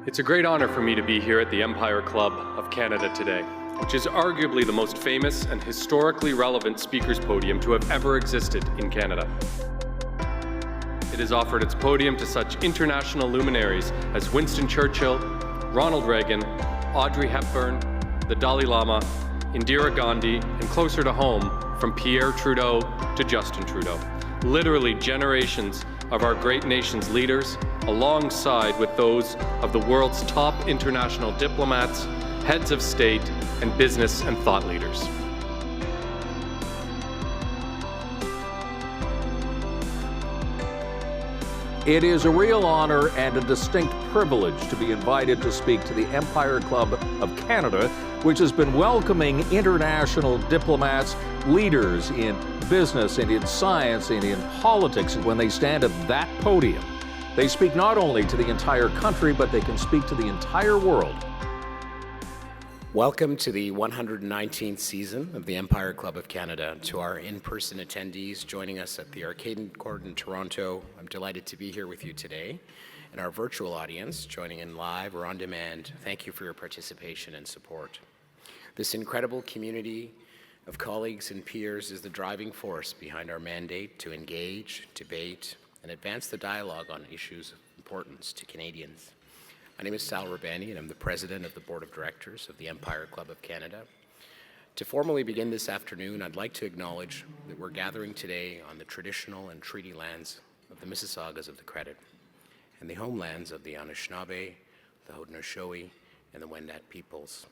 It's a great honor for me to be here at the Empire Club of Canada today, which is arguably the most famous and historically relevant speakers podium to have ever existed in Canada. It has offered its podium to such international luminaries as Winston Churchill, Ronald Reagan, Audrey Hepburn, the Dalai Lama, Indira Gandhi, and closer to home, from Pierre Trudeau to Justin Trudeau. Literally generations of our great nation's leaders, alongside with those of the world's top international diplomats, heads of state, and business and thought leaders. It is a real honor and a distinct privilege to be invited to speak to the Empire Club of Canada, which has been welcoming international diplomats, leaders in business and in science and in politics. When they stand at that podium, they speak not only to the entire country, but they can speak to the entire world. Welcome to the 119th season of the Empire Club of Canada. To our in-person attendees joining us at the Arcade Court in Toronto, I'm delighted to be here with you today. And our virtual audience joining in live or on demand, thank you for your participation and support. This incredible community of colleagues and peers is the driving force behind our mandate to engage, debate, and advance the dialogue on issues of importance to Canadians. My name is Sal Rabani, and I'm the president of the board of directors of the Empire Club of Canada. To formally begin this afternoon, I'd like to acknowledge that we're gathering today on the traditional and treaty lands of the Mississaugas of the Credit and the homelands of the Anishinaabe, the Haudenosaunee, and the Wendat peoples.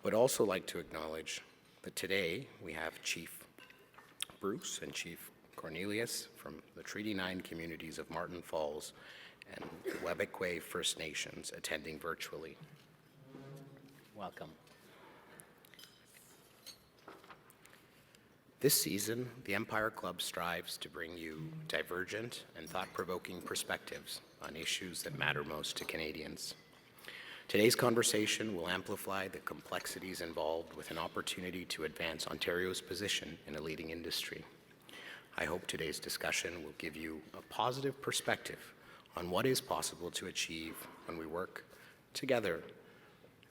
Would also like to acknowledge that today we have Chief Bruce and Chief Cornelius from the Treaty 9 communities of Marten Falls and the Webequie First Nations attending virtually. Welcome. This season, the Empire Club strives to bring you divergent and thought-provoking perspectives on issues that matter most to Canadians. Today's conversation will amplify the complexities involved with an opportunity to advance Ontario's position in a leading industry. I hope today's discussion will give you a positive perspective on what is possible to achieve when we work together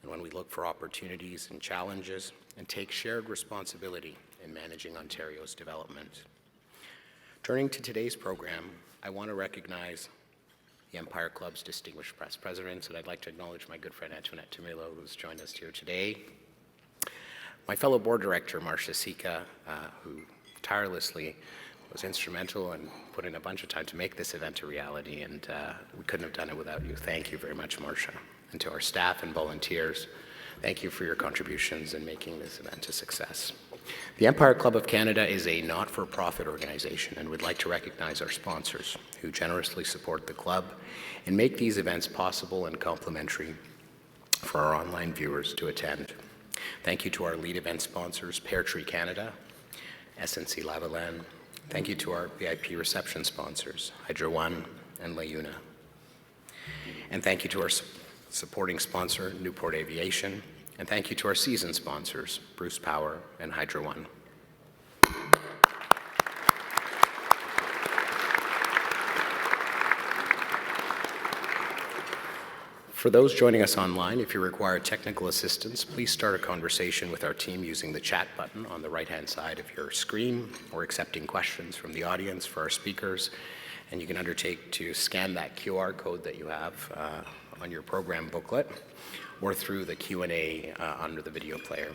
and when we look for opportunities and challenges and take shared responsibility in managing Ontario's development. Turning to today's program, I want to recognize the Empire Club's distinguished press presidents, and I'd like to acknowledge my good friend Antoinette Tumilo, who's joined us here today. My fellow board director, Marcia Sika, who tirelessly was instrumental in putting a bunch of time to make this event a reality, and we couldn't have done it without you. Thank you very much, Marcia. And to our staff and volunteers, thank you for your contributions in making this event a success. The Empire Club of Canada is a not-for-profit organization, and we'd like to recognize our sponsors who generously support the club and make these events possible and complimentary for our online viewers to attend. Thank you to our lead event sponsors, Pear Tree Canada, SNC Lavalin. Thank you to our VIP reception sponsors, Hydro One and LaUna. And thank you to our supporting sponsor, Newport Aviation. And thank you to our season sponsors, Bruce Power and Hydro One. For those joining us online, if you require technical assistance, please start a conversation with our team using the chat button on the right-hand side of your screen, or accepting questions from the audience for our speakers. And you can undertake to scan that QR code that you have on your program booklet, or through the Q&A under the video player.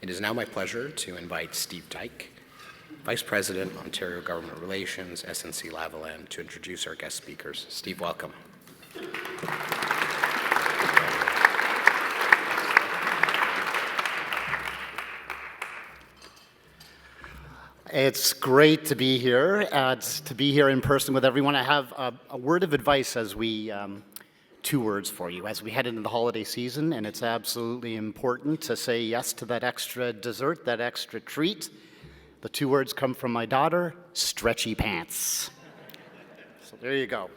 It is now my pleasure to invite Steve Dyke, Vice President, Ontario Government Relations, SNC Lavalin, to introduce our guest speakers. Steve, welcome. It's great to be here, in person with everyone. I have a word of advice as we, 2 words for you as we head into the holiday season, and it's absolutely important to say yes to that extra dessert, that extra treat. The 2 words come from my daughter, stretchy pants. So there you go.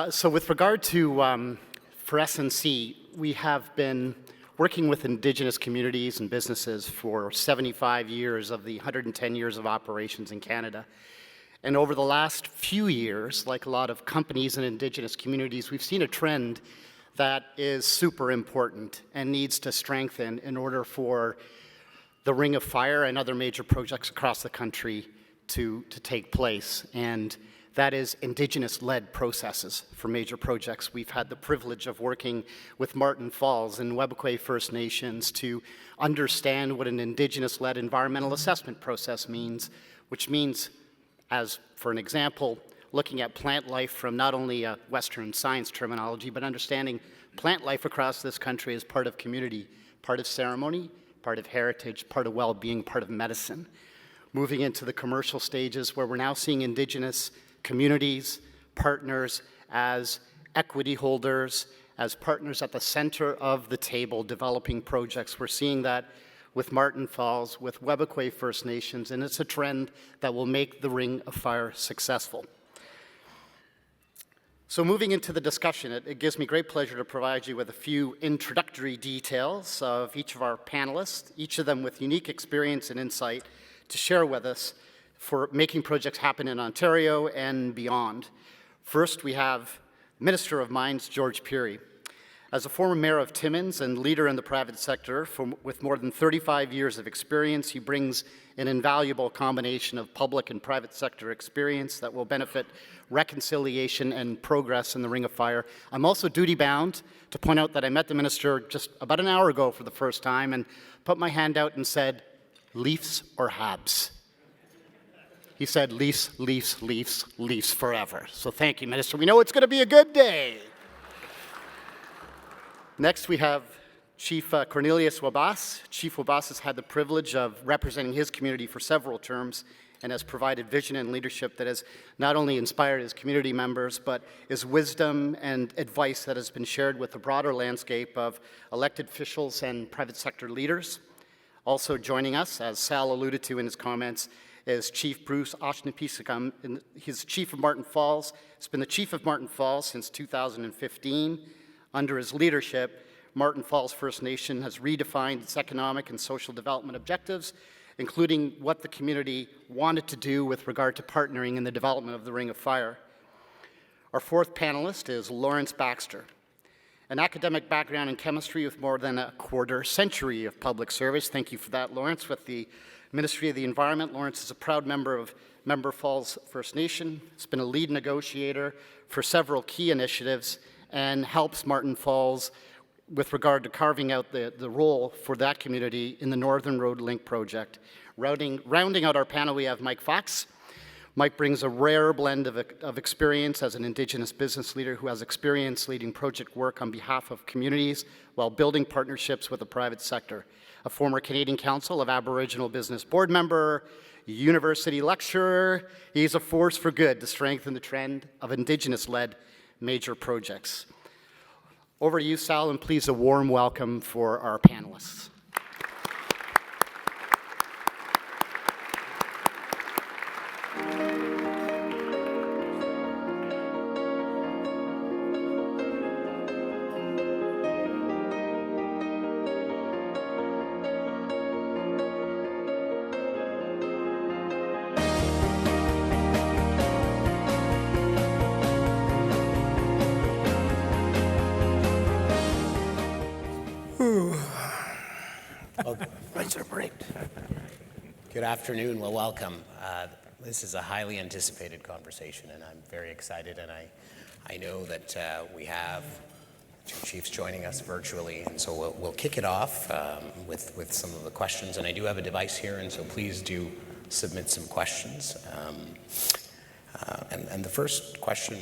So with regard to, for SNC, we have been working with Indigenous communities and businesses for 75 years of the 110 years of operations in Canada. And over the last few years, like a lot of companies and Indigenous communities, we've seen a trend that is super important and needs to strengthen in order for the Ring of Fire and other major projects across the country to take place. And that is Indigenous-led processes for major projects. We've had the privilege of working with Marten Falls and Webequie First Nations to understand what an Indigenous-led environmental assessment process means, which means, as for an example, looking at plant life from not only a Western science terminology, but understanding plant life across this country as part of community, part of ceremony, part of heritage, part of well-being, part of medicine. Moving into the commercial stages where we're now seeing Indigenous communities, partners as equity holders, as partners at the center of the table developing projects. We're seeing that with Marten Falls, with Webequie First Nations, and it's a trend that will make the Ring of Fire successful. So moving into the discussion, it gives me great pleasure to provide you with a few introductory details of each of our panelists, each of them with unique experience and insight to share with us for making projects happen in Ontario and beyond. First, we have Minister of Mines, George Pirie. As a former mayor of Timmins and leader in the private sector with more than 35 years of experience, he brings an invaluable combination of public and private sector experience that will benefit reconciliation and progress in the Ring of Fire. I'm also duty-bound to point out that I met the minister just about an hour ago for the first time and put my hand out and said, Leafs or Habs? He said, Leafs, Leafs, Leafs, Leafs forever. So thank you, Minister. We know it's going to be a good day. Next, we have Chief Cornelius Wabasse. Chief Wabasse has had the privilege of representing his community for several terms and has provided vision and leadership that has not only inspired his community members, but his wisdom and advice that has been shared with the broader landscape of elected officials and private sector leaders. Also joining us, as Sal alluded to in his comments, is Chief Bruce Achneepineskum. He's Chief of Marten Falls. He's been the Chief of Marten Falls since 2015. Under his leadership, Marten Falls First Nation has redefined its economic and social development objectives, including what the community wanted to do with regard to partnering in the development of the Ring of Fire. Our fourth panelist is Lawrence Baxter. An academic background in chemistry with more than a quarter century of public service. Thank you for that, Lawrence. With the Ministry of the Environment, Lawrence is a proud member of Member Falls First Nation. He's been a lead negotiator for several key initiatives and helps Marten Falls with regard to carving out the role for that community in the Northern Road Link project. Rounding out our panel, we have Mike Fox. Mike brings a rare blend of experience as an Indigenous business leader who has experience leading project work on behalf of communities while building partnerships with the private sector. A former Canadian Council of Aboriginal Business board member, university lecturer, he's a force for good to strengthen the trend of Indigenous-led major projects. Over to you, Sal, and please a warm welcome for our panelists. Good afternoon. Well, welcome. This is a highly anticipated conversation, and I'm very excited. And I know that we have two chiefs joining us virtually, and so we'll kick it off with some of the questions. And I do have a device here, and so please do submit some questions. And the first question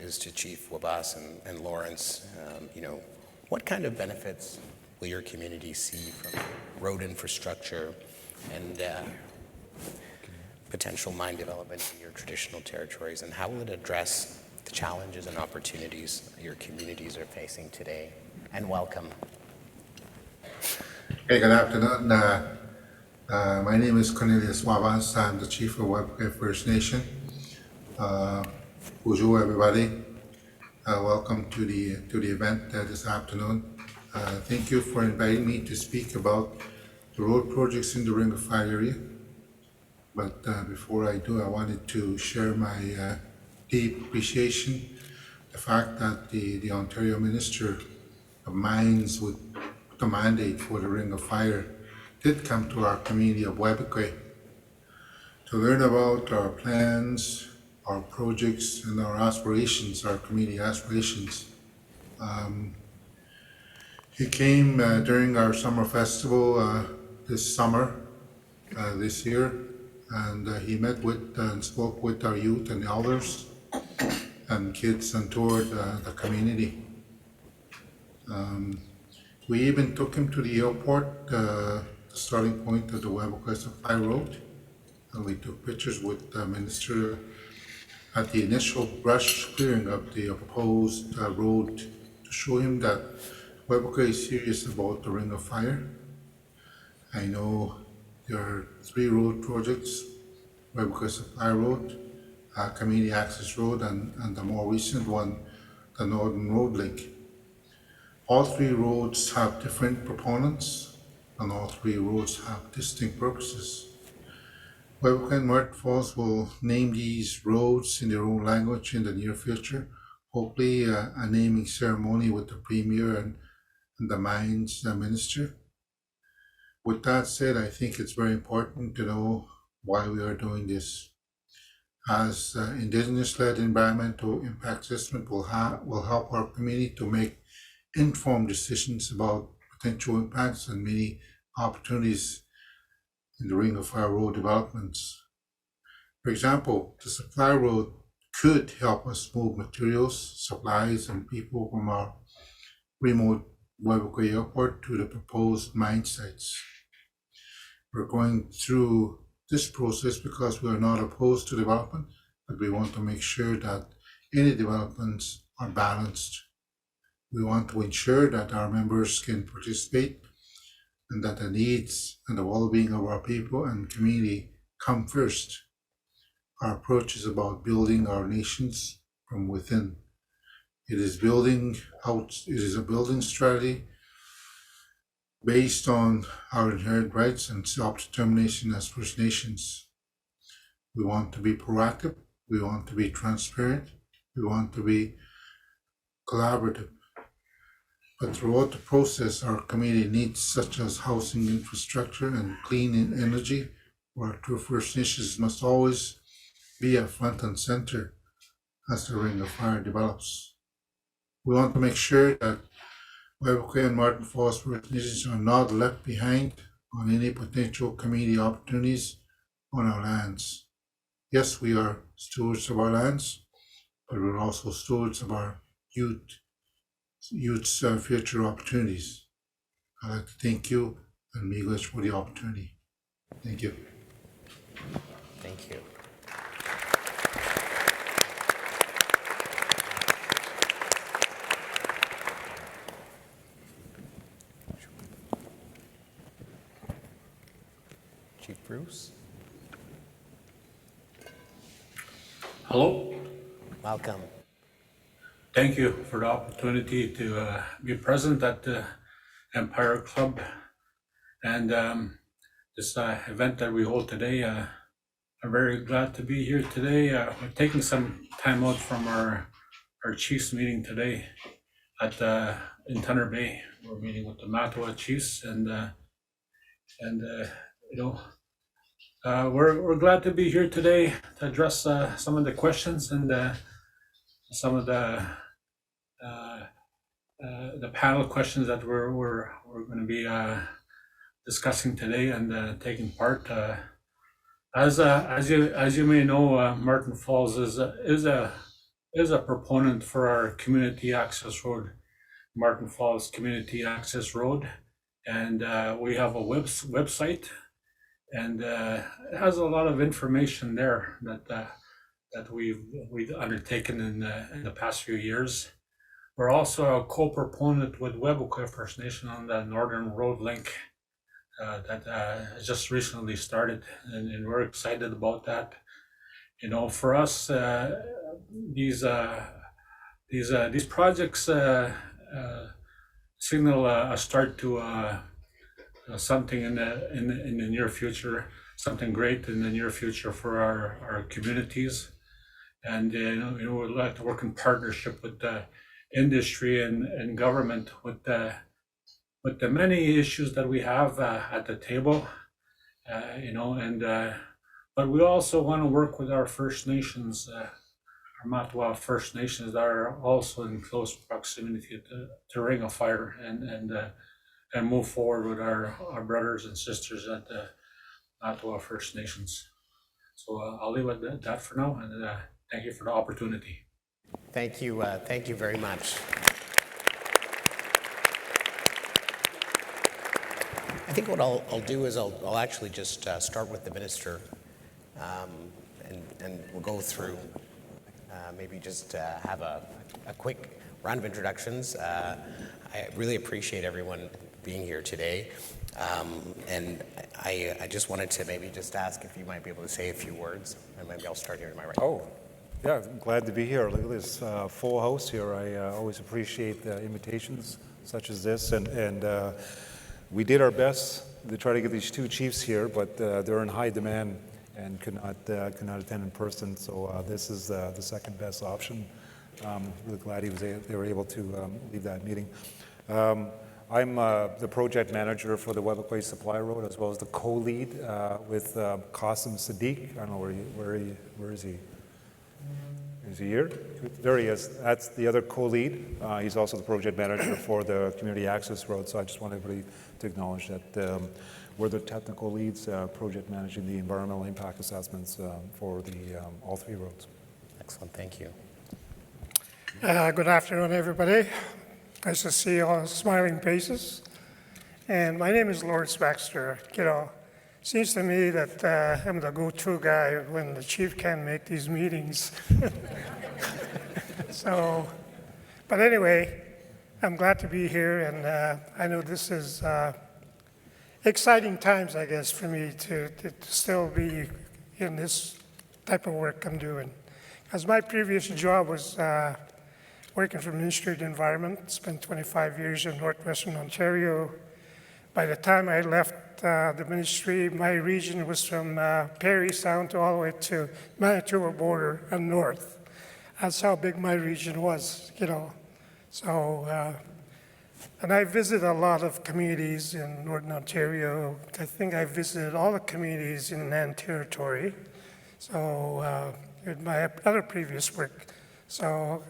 is to Chief Wabasse and Lawrence. What kind of benefits will your community see from road infrastructure and potential mine development in your traditional territories, and how will it address the challenges and opportunities your communities are facing today? And welcome. Hey, good afternoon. My name is Cornelius Wabasse. I'm the Chief of Webequie First Nation. Bonjour, everybody. Welcome to the event this afternoon. Thank you for inviting me to speak about the road projects in the Ring of Fire area. But before I do, I wanted to share my deep appreciation, the fact that the Ontario Minister of Mines with the mandate for the Ring of Fire did come to our community of Webequie to learn about our plans, our projects, and our aspirations, our community aspirations. He came during our summer festival this summer, this year, and he met with and spoke with our youth and elders and kids and toured the community. We even took him to the airport, the starting point of the Webequie Supply Road, and we took pictures with the minister at the initial brush clearing of the proposed road to show him that Webequie is serious about the Ring of Fire. I know there are 3 road projects: Webequie Supply Road, Community Access Road, and the more recent one, the Northern Road Link. All 3 roads have different proponents, and all 3 roads have distinct purposes. Webequie and Marten Falls will name these roads in their own language in the near future. Hopefully a naming ceremony with the Premier and the Mines Minister. With that said, I think it's very important to know why we are doing this. As Indigenous-led environmental impact assessment will help our community to make informed decisions about potential impacts and many opportunities in the Ring of Fire road developments. For example, the supply road could help us move materials, supplies, and people from our remote Webequie airport to the proposed mine sites. We're going through this process because we are not opposed to development, but we want to make sure that any developments are balanced. We want to ensure that our members can participate and that the needs and the well-being of our people and community come first. Our approach is about building our nations from within. It is a building strategy based on our inherent rights and self-determination as First Nations. We want to be proactive, we want to be transparent, we want to be collaborative. But throughout the process, our community needs such as housing infrastructure and clean energy, where our First Nations must always be at front and center as the Ring of Fire develops. We want to make sure that Webequie and Marten Falls First Nations are not left behind on any potential community opportunities on our lands. Yes, we are stewards of our lands, but we're also stewards of our youth's future opportunities. I'd like to thank you and Miigwech for the opportunity. Thank you. Thank you. Chief Bruce, Hello. welcome. Thank you for the opportunity to be present at the Empire Club and this event that we hold today. I'm very glad to be here today. We're taking some time out from our Chiefs meeting today at in Thunder Bay. We're meeting with the Matawa Chiefs and we're glad to be here today to address some of the questions and some of the panel questions that we're going to be discussing today and taking part. As you may know, Marten Falls is a proponent for our community access road, Marten Falls Community Access Road, and we have a website, and it has a lot of information there that we've undertaken in the past few years. We're also a co-proponent with Webequie First Nation on the Northern Road Link that just recently started, and we're excited about that. You know, for us, these projects signal a start to something in the near future, something great in the near future for our communities. And we'd like to work in partnership with the industry and government with the many issues that we have at the table, but we also want to work with our First Nations, our Matwa First Nations that are also in close proximity to Ring of Fire, and move forward with our brothers and sisters at the Matwa First Nations. So I'll leave it at that for now, and thank you for the opportunity. Thank you very much. I think what I'll do is I'll actually just start with the minister, and we'll go through, maybe just have a quick round of introductions. I really appreciate everyone being here today, and I just wanted to maybe just ask if you might be able to say a few words, and maybe I'll start here to my right. Oh, yeah, I'm glad to be here. Look at this full house here. I always appreciate invitations such as this, and we did our best to try to get these two chiefs here, but they're in high demand and could not attend in person. So this is the second best option. Really glad they were able to lead that meeting. I'm the project manager for the Webequie Supply Road, as well as the co-lead with Qasim Sadiq. I don't know where is he? Is he here? There he is. That's the other co-lead. He's also the project manager for the community access road. So I just want everybody to acknowledge that we're the technical leads, project managing the environmental impact assessments for all three roads. Excellent, thank you. Good afternoon, everybody. Nice to see all smiling faces. And my name is Lawrence Baxter. Seems to me that I'm the go-to guy when the chief can't make these meetings. But anyway, I'm glad to be here, and I know this is exciting times, I guess, for me to still be in this type of work I'm doing. As my previous job was working for the Ministry of the Environment, spent 25 years in northwestern Ontario. By the time I left the ministry, my region was from Pirie Sound to all the way to Manitoba border and north. That's how big my region was, So, and I visited a lot of communities in Northern Ontario. I think I visited all the communities in Nan Territory. So, in my other previous work. So,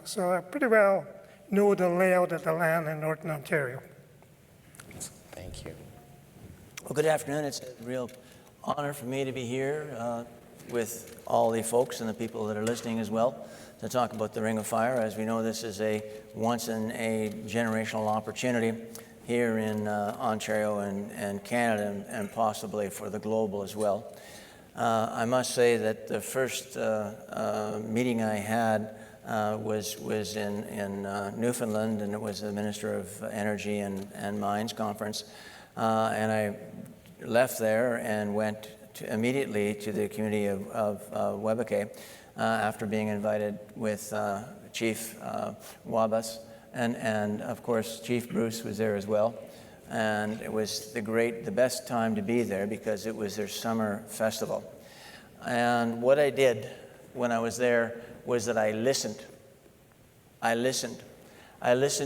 so I pretty well know the layout of the land in Northern Ontario. Thank you. Well, good afternoon. It's a real honor for me to be here with all the folks and the people that are listening as well to talk about the Ring of Fire. As we know, this is a once-in-a-generational opportunity here in Ontario and Canada, and possibly for the global as well. I must say that the first meeting I had was in Newfoundland, and it was the Minister of Energy and Mines conference. And I left there and went immediately to the community of Webequie after being invited with Chief Wabasse, and of course Chief Bruce was there as well. And it was the best time to be there because it was their summer festival. And what I did when I was there was that I listened. I listened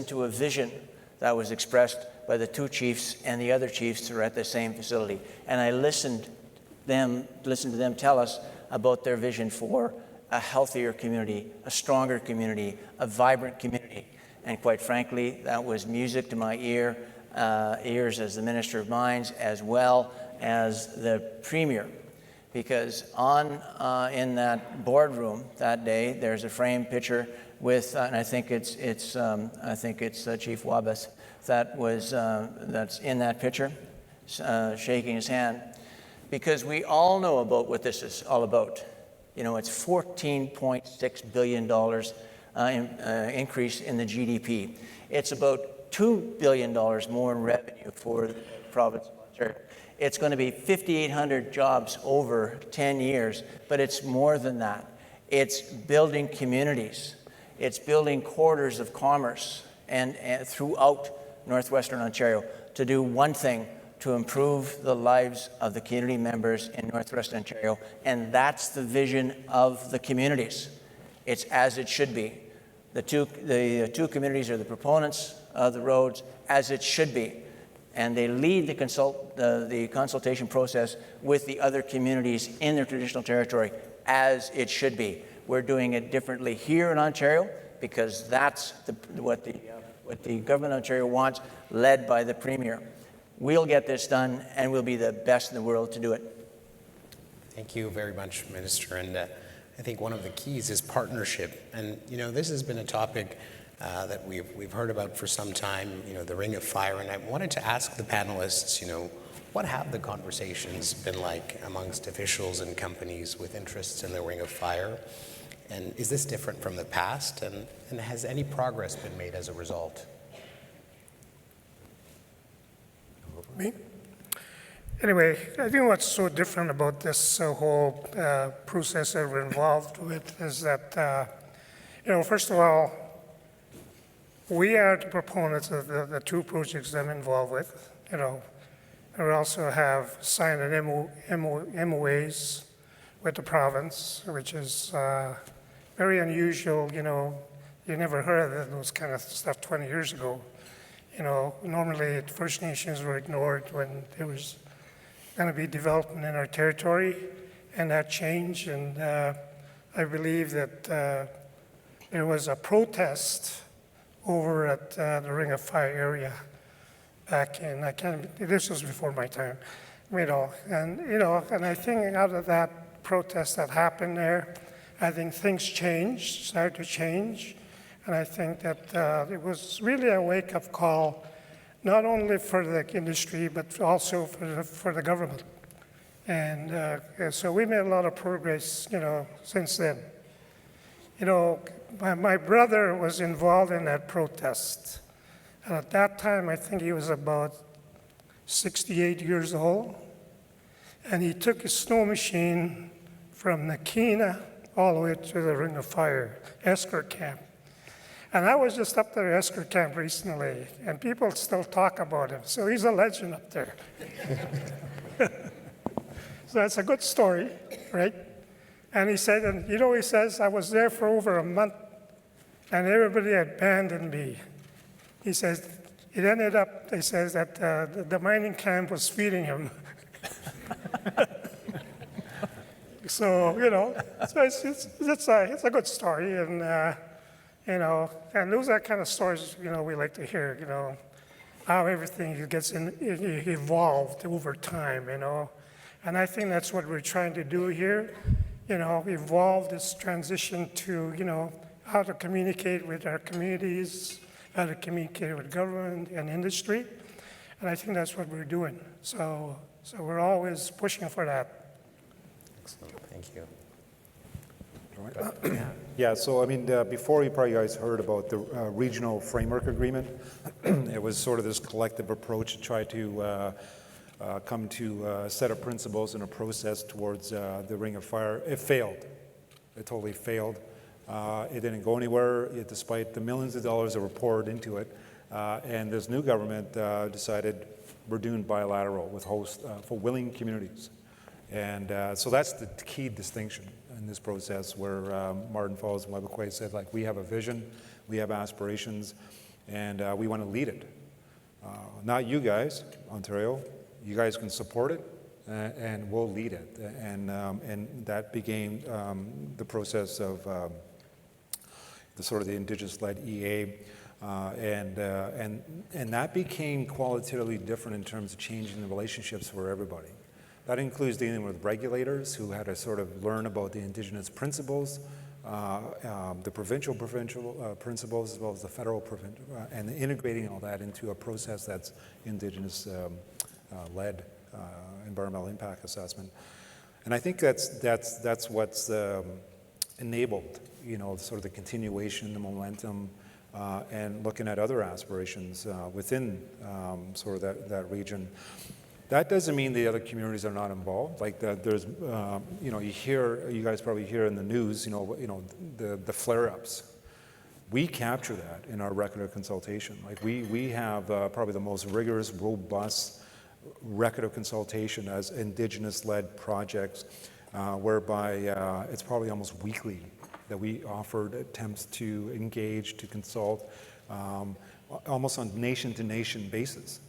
to a vision that was expressed by the two chiefs and the other chiefs who were at the same facility. And I listened to them tell us about their vision for a healthier community, a stronger community, a vibrant community. And quite frankly, that was music to my ears as the Minister of Mines, as well as the Premier. Because in that boardroom that day, there's a framed picture with, and I think it's Chief Wabasse that's in that picture, shaking his hand, because we all know about what this is all about. It's $14.6 billion increase in the GDP. It's about $2 billion more in revenue for the province of Ontario. It's going to be 5,800 jobs over 10 years, but it's more than that. It's building communities. It's building corridors of commerce and throughout northwestern Ontario to do one thing, to improve the lives of the community members in Northwestern Ontario, and that's the vision of the communities. It's as it should be. The two communities are the proponents of the roads, as it should be, and they lead the consultation process with the other communities in their traditional territory, as it should be. We're doing it differently here in Ontario because that's what the government of Ontario wants, led by the Premier. We'll get this done, and we'll be the best in the world to do it. Thank you very much, Minister. And I think one of the keys is partnership. And, this has been a topic that we've heard about for some time, the Ring of Fire. And I wanted to ask the panelists, what have the conversations been like amongst officials and companies with interests in the Ring of Fire? And is this different from the past? And has any progress been made as a result? Me? Anyway, I think what's so different about this whole process that we're involved with is that, first of all, we are the proponents of the two projects that I'm involved with. We also have signed an MOAs with the province, which is very unusual. You never heard of those kind of stuff 20 years ago. Normally First Nations were ignored when there was going to be development in our territory, and that changed. And I believe that there was a protest over at the Ring of Fire area back in, this was before my time, and I think out of that protest that happened there, I think things started to change. And I think that it was really a wake-up call, not only for the industry, but also for the government. And so we made a lot of progress, since then. My brother was involved in that protest. And at that time, I think he was about 68 years old. And he took his snow machine from Nakina all the way to the Ring of Fire escort camp. And I was just up there at escort camp recently, and people still talk about him. So he's a legend up there. So that's a good story, right? And he said, he says, I was there for over a month, and everybody abandoned me. He says, it ended up, he says, that the mining camp was feeding him. So, so it's a good story. And those are kind of stories, we like to hear, how everything gets evolved over time, And I think that's what we're trying to do here, evolve this transition to, how to communicate with our communities, how to communicate with government and industry. And I think that's what we're doing. So we're always pushing for that. Excellent, thank you. Yeah, so before you probably guys heard about the regional framework agreement, it was sort of this collective approach to try to come to a set of principles and a process towards the Ring of Fire. It failed. It totally failed. It didn't go anywhere, despite the millions of dollars that were poured into it. And this new government decided we're doing bilateral with host for willing communities. And so that's the key distinction in this process, where Marten Falls and Webequie said, we have a vision, we have aspirations, and we want to lead it. Not you guys, Ontario. You guys can support it, and we'll lead it. And that became the process of the Indigenous-led EA, and that became qualitatively different in terms of changing the relationships for everybody. That includes dealing with regulators who had to sort of learn about the Indigenous principles, the provincial principles, as well as the federal and integrating all that into a process that's Indigenous-led environmental impact assessment. And I think that's what's enabled, sort of the continuation, the momentum, and looking at other aspirations within sort of that region. That doesn't mean the other communities are not involved. There's, you guys probably hear in the news, the flare-ups. We capture that in our record of consultation. We have probably the most rigorous, robust record of consultation as Indigenous-led projects, whereby it's probably almost weekly that we offered attempts to engage, to consult, almost on nation-to-nation basis,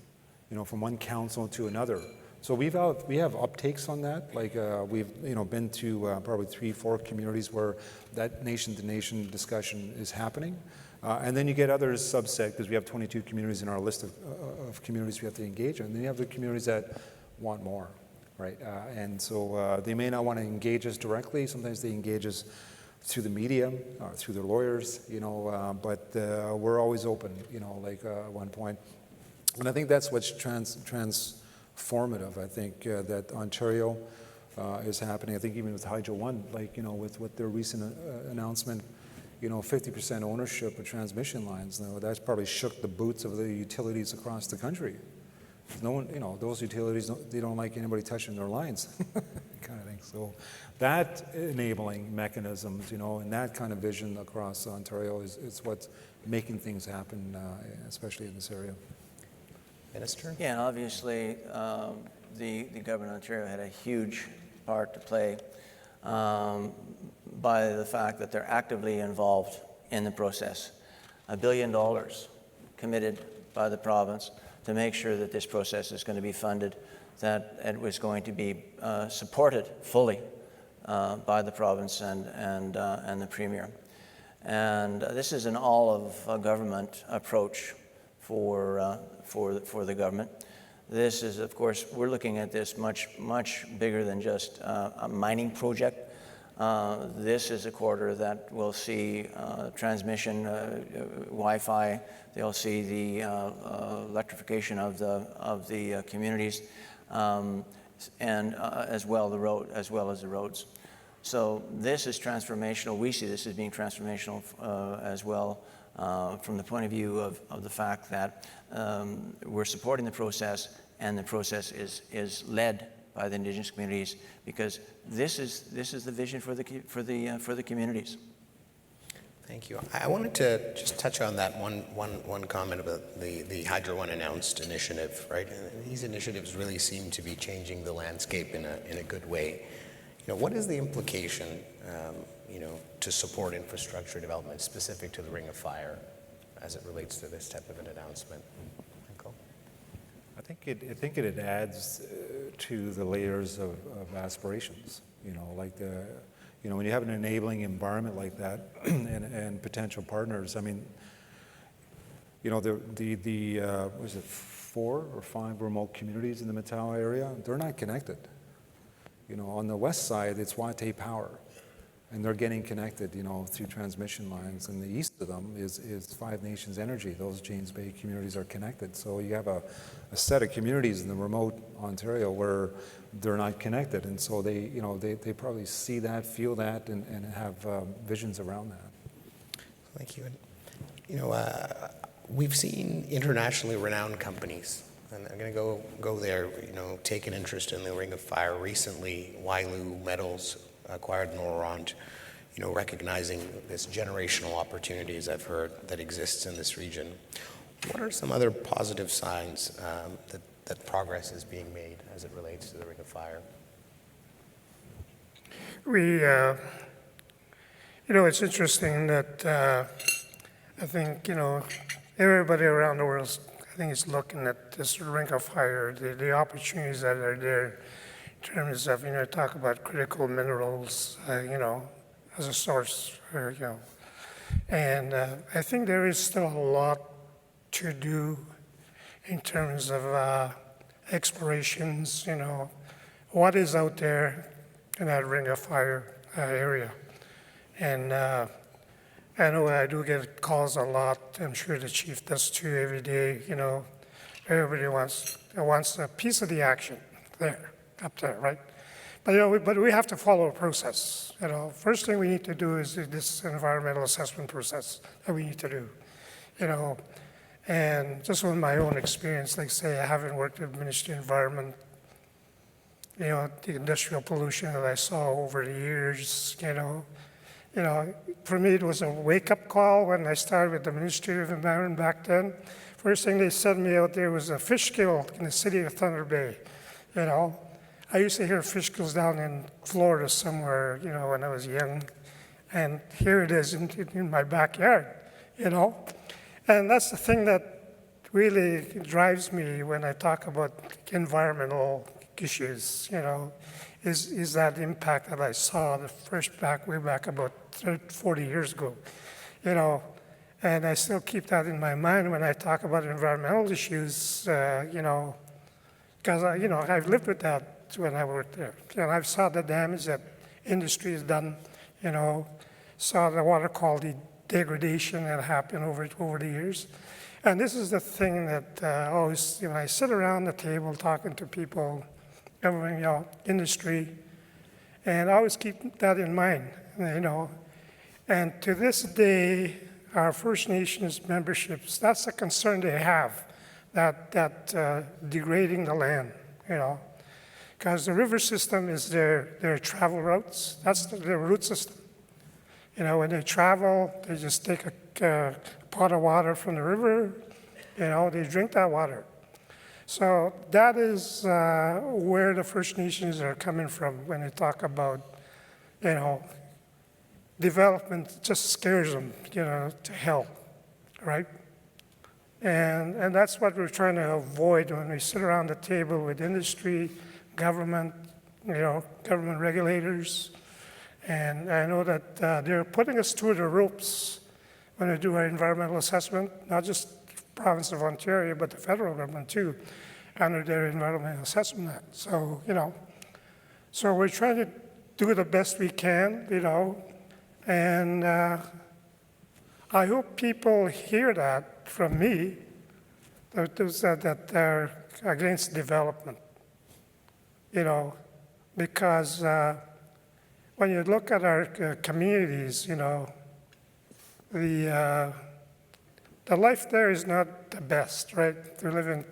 from one council to another. So we have uptakes on that. Like we've been to probably 3-4 communities where that nation-to-nation discussion is happening, and then you get other subset, because we have 22 communities in our list of communities we have to engage in. And then you have the communities that want more, right? And so they may not want to engage us directly. Sometimes they engage us through the media, through their lawyers, but we're always open, at one point. And I think that's what's transformative. I think that Ontario is happening. I think even with Hydro One, with their recent announcement, 50% ownership of transmission lines. Now, that's probably shook the boots of the utilities across the country. No one, those utilities, they don't like anybody touching their lines, kind of thing. So that enabling mechanisms, and that kind of vision across Ontario is what's making things happen, especially in this area. Minister? Yeah, obviously, the government of Ontario had a huge part to play by the fact that they're actively involved in the process. $1 billion committed by the province to make sure that this process is going to be funded, that it was going to be supported fully by the province and the Premier. And this is an all-of-government approach for the government. This is, of course, we're looking at this much bigger than just a mining project. This is a corridor that will see transmission, Wi-Fi. They'll see the electrification of the communities, and as well as the roads. So this is transformational. We see this as being transformational as well from the point of view of the fact that we're supporting the process, and the process is led by the Indigenous communities, because this is the vision for the communities. Thank you. I wanted to just touch on that one comment about the Hydro One announced initiative, right? And these initiatives really seem to be changing the landscape in a good way. What is the implication, to support infrastructure development specific to the Ring of Fire as it relates to this type of an announcement? Michael? I think it adds to the layers of aspirations. When you have an enabling environment like that and potential partners. I mean, was it 4 or 5 remote communities in the Matao area? They're not connected. On the west side, it's Wabasse Power, and they're getting connected, through transmission lines. And the east of them is Five Nations Energy. Those James Bay communities are connected. So you have a set of communities in the remote Ontario where they're not connected, and so they probably see that, feel that, and have visions around that. Thank you. We've seen internationally renowned companies, and I'm going to go there, take an interest in the Ring of Fire. Recently, Wailu Metals acquired Norrond, recognizing this generational opportunities I've heard that exists in this region. What are some other positive signs that progress is being made as it relates to the Ring of Fire? It's interesting that I think, everybody around the world, I think, is looking at this Ring of Fire, the opportunities that are there in terms of, talk about critical minerals, as a source, and I think there is still a lot to do in terms of explorations, what is out there in that Ring of Fire area. And I know I do get calls a lot. I'm sure the chief does too every day. Everybody wants a piece of the action up there, right? But we have to follow a process. First thing we need to do is this environmental assessment process that we need to do. And just with my own experience, like say I haven't worked with Ministry of Environment, the industrial pollution that I saw over the years, for me it was a wake-up call when I started with the Ministry of Environment back then. First thing they sent me out there was a fish kill in the city of Thunder Bay, you know. I used to hear fish kills down in Florida somewhere, you know, when I was young. And here it is in my backyard, you know. And that's the thing that really drives me when I talk about environmental issues, you know, is that impact that I saw way back about 40 years ago, you know. And I still keep that in my mind when I talk about environmental issues, you know, because, you know, I've lived with that when I worked there. And I've saw the damage that industry has done, you know, saw the water quality degradation that happened over the years. And this is the thing that always, you know, I sit around the table talking to people, everyone, you know, industry, and I always keep that in mind, you know. And to this day, our First Nations memberships, that's a concern they have, that degrading the land, you know. Because the river system is their travel routes. That's their route system. You know, when they travel, they just take a pot of water from the river, you know, they drink that water. So that is where the First Nations are coming from when they talk about, you know, development just scares them, you know, to hell, right? And that's what we're trying to avoid when we sit around the table with industry, government, you know, government regulators. And I know that they're putting us through the ropes when we do our environmental assessment, not just the province of Ontario, but the federal government too, under their environmental assessment act. So, you know, so we're trying to do the best we can, you know, and I hope people hear that from me, that they're against development, you know, because when you look at our communities, you know, the life there is not the best, right? We live in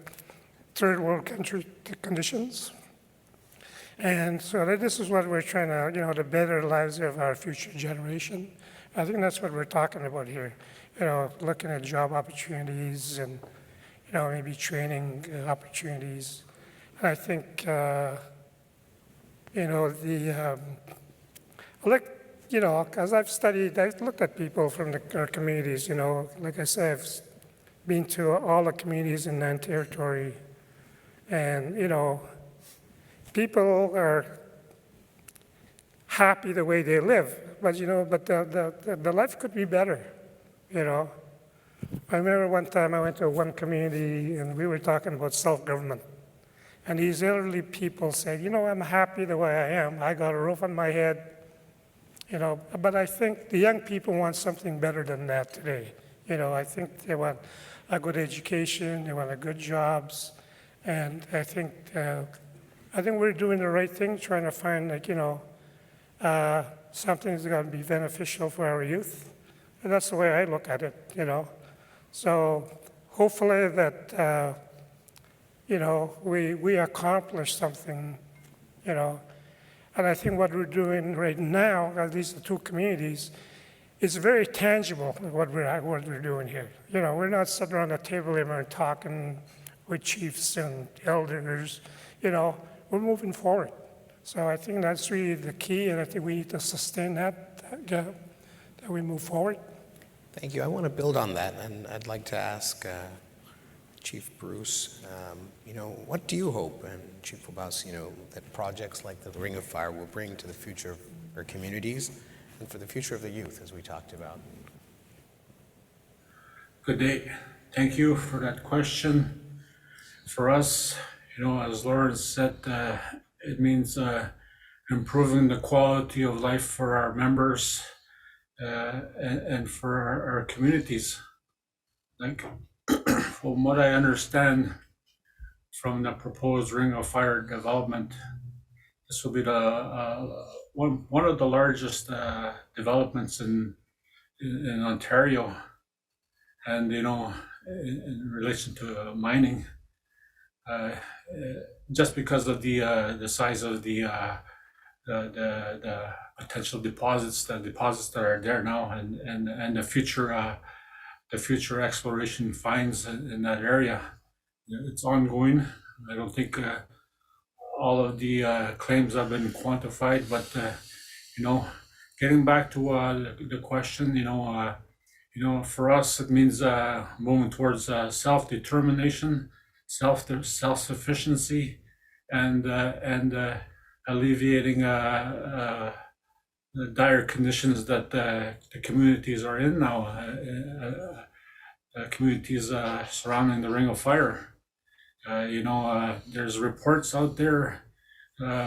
third world country conditions. And so this is what we're trying to, you know, to better the lives of our future generation. I think that's what we're talking about here. You know, looking at job opportunities and, you know, maybe training opportunities. And I think, you know, you know, as I've looked at people from our communities, you know, like I said, I've been to all the communities in Nan Territory, and, you know, people are happy the way they live, but, you know, but the life could be better, you know. I remember one time I went to one community and we were talking about self-government. And these elderly people said, you know, I'm happy the way I am. I got a roof on my head, you know, but I think the young people want something better than that today. You know, I think they want a good education, they want a good jobs, and I think we're doing the right thing, trying to find, like, you know, something that's going to be beneficial for our youth. And that's the way I look at it, you know. So hopefully that, you know, we accomplish something, you know. And I think what we're doing right now, at least the two communities, is very tangible, what we're doing here. You know, we're not sitting around the table anymore and talking with chiefs and elders, you know, we're moving forward. So I think that's really the key, and I think we need to sustain that we move forward. Thank you. I want to build on that, and I'd like to ask Chief Bruce, you know, what do you hope, and Chief Wabasse, you know, that projects like the Ring of Fire will bring to the future of our communities and for the future of the youth, as we talked about? Good day. Thank you for that question. For us, you know, as Lawrence said, it means improving the quality of life for our members and for our communities. Like, from what I understand from the proposed Ring of Fire development, this will be the one of the largest developments in Ontario, and, you know, in relation to mining, just because of the size of the potential deposits that are there now, and the future the future exploration finds in that area. It's ongoing. I don't think all of the claims have been quantified, but getting back to the question, for us it means moving towards self-determination, self-sufficiency, and alleviating the dire conditions that the communities are in now. Communities surrounding the Ring of Fire. There's reports out there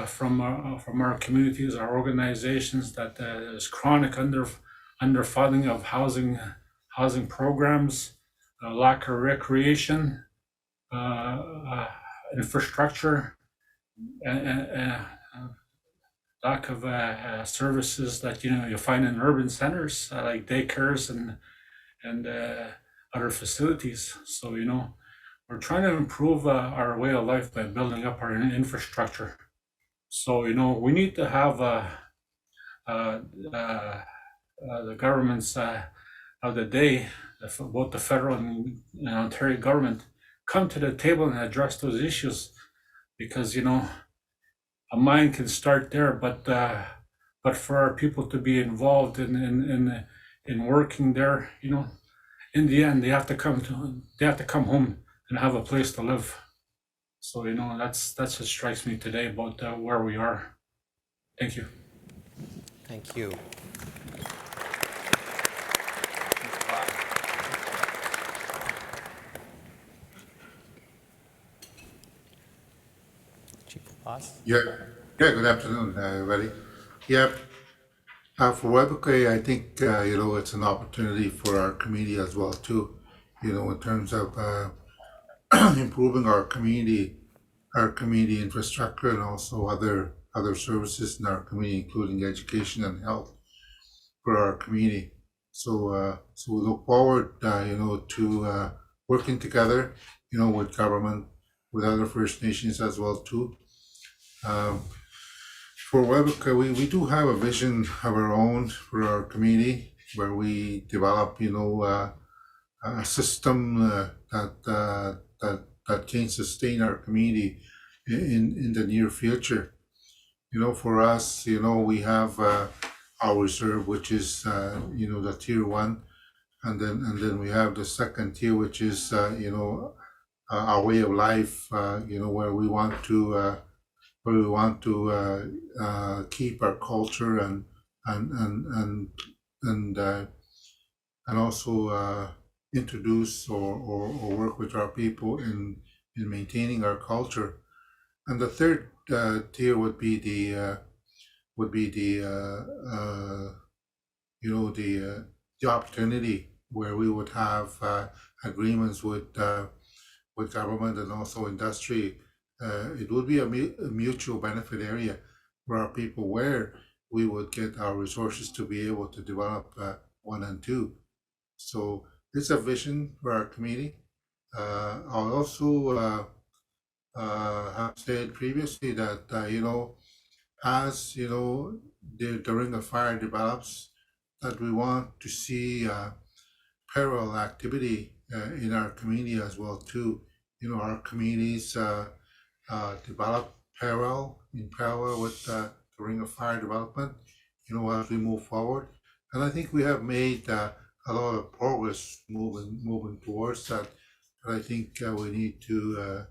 from our communities, our organizations, that there's chronic underfunding of housing programs, lack of recreation, infrastructure, lack of services that you find in urban centers like daycares and other facilities. So we're trying to improve our way of life by building up our infrastructure. So we need to have the governments of the day, both the federal and Ontario government, come to the table and address those issues, because a mind can start there, but for our people to be involved in working there, in the end they have to come home and have a place to live. So that's what strikes me today about where we are. Thank you. Thank you. Chief Wabasse? Yeah, good afternoon, everybody. Yeah, for Webequie, I think, it's an opportunity for our community as well, too, in terms of improving our community infrastructure, and also other services in our community, including education and health for our community. So we look forward, to working together, with government, with other First Nations as well too. For Webequie, we do have a vision of our own for our community, where we develop, a system that can sustain our community in the near future. For us, we have our reserve, which is the tier 1, and then we have the second tier, which is our way of life, where we want to keep our culture and also introduce or work with our people in maintaining our culture. And the third tier would be the opportunity where we would have agreements with government and also industry. It would be a mutual benefit area for our people, where we would get our resources to be able to develop 1 and 2. So it's a vision for our community. I'll also have said previously that as the Ring of Fire develops, that we want to see parallel activity in our community as well too. Our communities develop in parallel with the Ring of Fire development, as we move forward. And I think we have made a lot of progress moving towards that. But I think we need to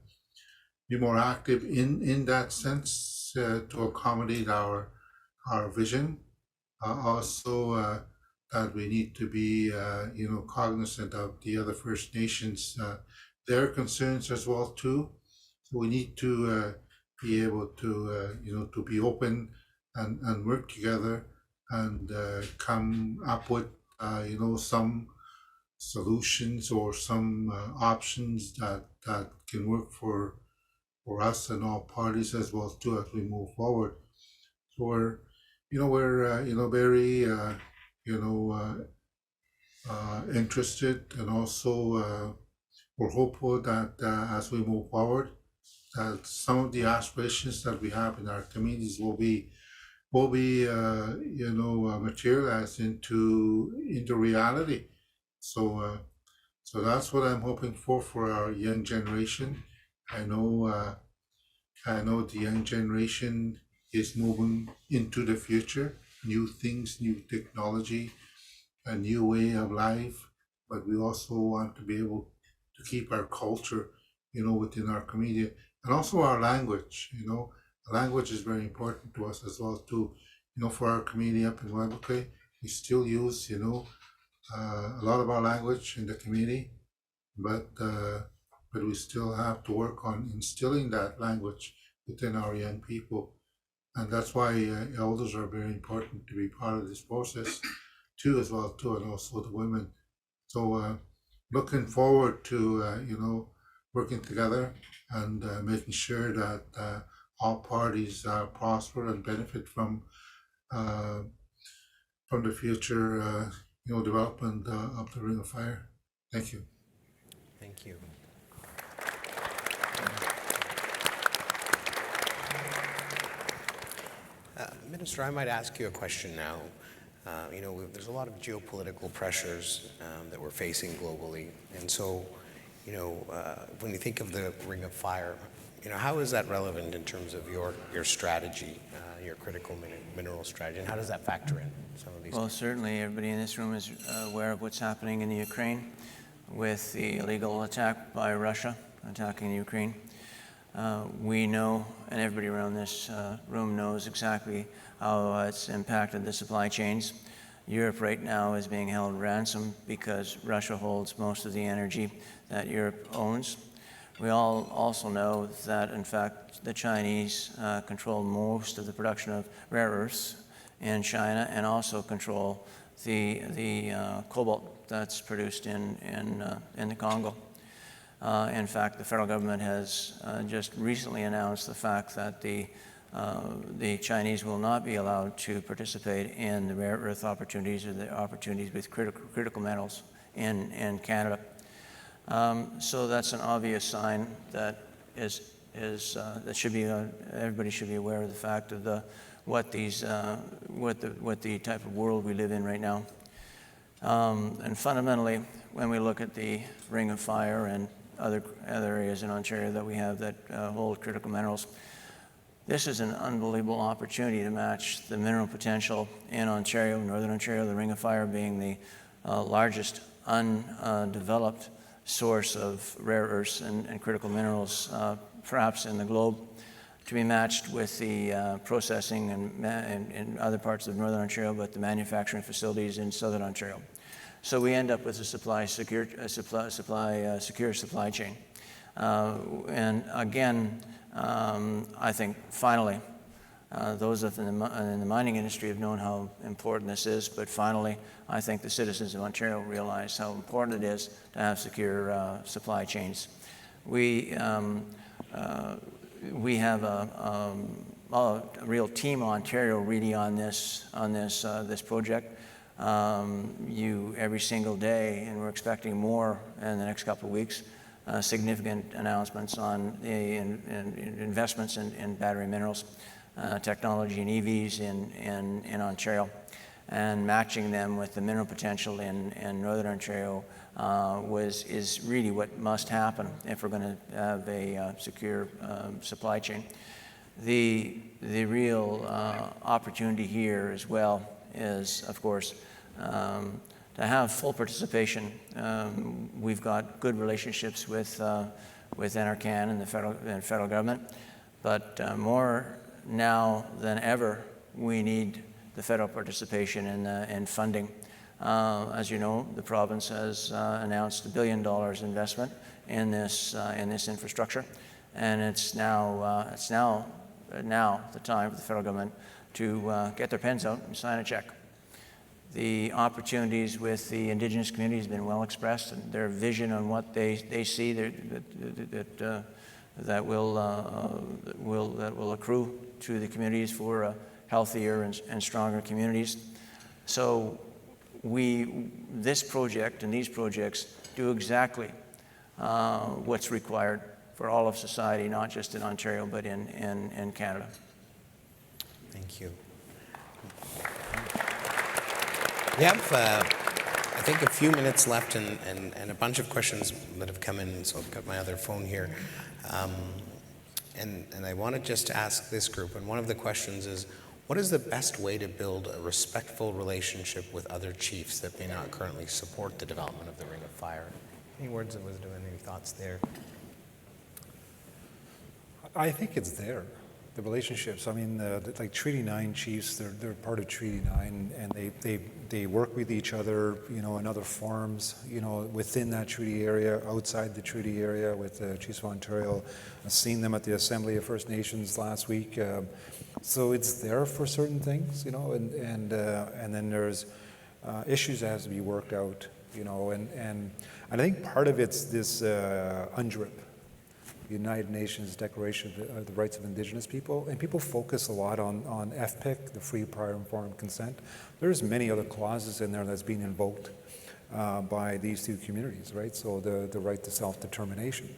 be more active in that sense to accommodate our vision. Also, that we need to be cognizant of the other First Nations, their concerns as well too. So we need to be able to to be open and work together and come up with some solutions or some options that can work for us and all parties as well too, as we move forward. So we're very interested, and also we're hopeful that as we move forward, that some of the aspirations that we have in our communities will be materialized into reality. So So that's what I'm hoping for our young generation. I know the young generation is moving into the future, new things, new technology, a new way of life, but we also want to be able to keep our culture, within our community, and also our language. Language is very important to us as well too. For our community up in Webequie, we still use, a lot of our language in the community, but we still have to work on instilling that language within our young people, and that's why elders are very important to be part of this process too, as well too, and also the women. So looking forward to working together and making sure that all parties prosper and benefit from the future development of the Ring of Fire. Thank you. Thank you. Minister, I might ask you a question now. There's a lot of geopolitical pressures that we're facing globally. And so, when you think of the Ring of Fire, how is that relevant in terms of your strategy, your critical mineral strategy, and how does that factor in some of these? Well, certainly everybody in this room is aware of what's happening in the Ukraine with the illegal attack by Russia attacking the Ukraine. We know, and everybody around this room knows exactly how it's impacted the supply chains. Europe right now is being held ransom because Russia holds most of the energy that Europe owns. We all also know that, in fact, the Chinese control most of the production of rare earths in China, and also control the cobalt that's produced in the Congo. In fact, the federal government has just recently announced the fact that the Chinese will not be allowed to participate in the rare earth opportunities or the opportunities with critical metals in Canada. So that's an obvious sign that that should be everybody should be aware of the fact of what the type of world we live in right now. And fundamentally, when we look at the Ring of Fire and other areas in Ontario that we have that hold critical minerals, this is an unbelievable opportunity to match the mineral potential in Ontario, Northern Ontario, the Ring of Fire being the largest undeveloped source of rare earths and critical minerals, perhaps in the globe, to be matched with the processing in other parts of Northern Ontario, but the manufacturing facilities in Southern Ontario. So we end up with a secure supply chain. And again, I think finally, those in the mining industry have known how important this is, but finally, I think the citizens of Ontario realize how important it is to have secure supply chains. We have a real team Ontario really on this project. Every single day, and we're expecting more in the next couple of weeks, significant announcements on the investments in battery minerals, technology and EVs in Ontario, and matching them with the mineral potential in Northern Ontario is really what must happen if we're going to have a secure supply chain. The real opportunity here as well is, of course, to have full participation. We've got good relationships with NRCan and the federal government, but more now than ever, we need the federal participation in funding. As you know, the province has announced $1 billion investment in this infrastructure, and it's now the time for the federal government to get their pens out and sign a check. The opportunities with the Indigenous community has been well expressed, and their vision on what they see that will accrue to the communities for healthier and stronger communities. So this project and these projects do exactly what's required for all of society, not just in Ontario, but in Canada. Thank you. We have I think a few minutes left and a bunch of questions that have come in, so I've got my other phone here. And I want to just ask this group, and one of the questions is, what is the best way to build a respectful relationship with other chiefs that may not currently support the development of the Ring of Fire? Any words of wisdom, any thoughts there? I think it's there, the relationships. I mean, like Treaty 9 chiefs, they're part of Treaty 9, and they work with each other, in other forums, within that treaty area, outside the treaty area with the Chiefs of Ontario. I've seen them at the Assembly of First Nations last week. So it's there for certain things, and then there's issues that has to be worked out, and I think part of it's this UNDRIP, United Nations Declaration of the Rights of Indigenous People, and people focus a lot on FPIC, the Free, Prior, Informed Consent. There's many other clauses in there that's being invoked by these two communities, right? So the right to self-determination.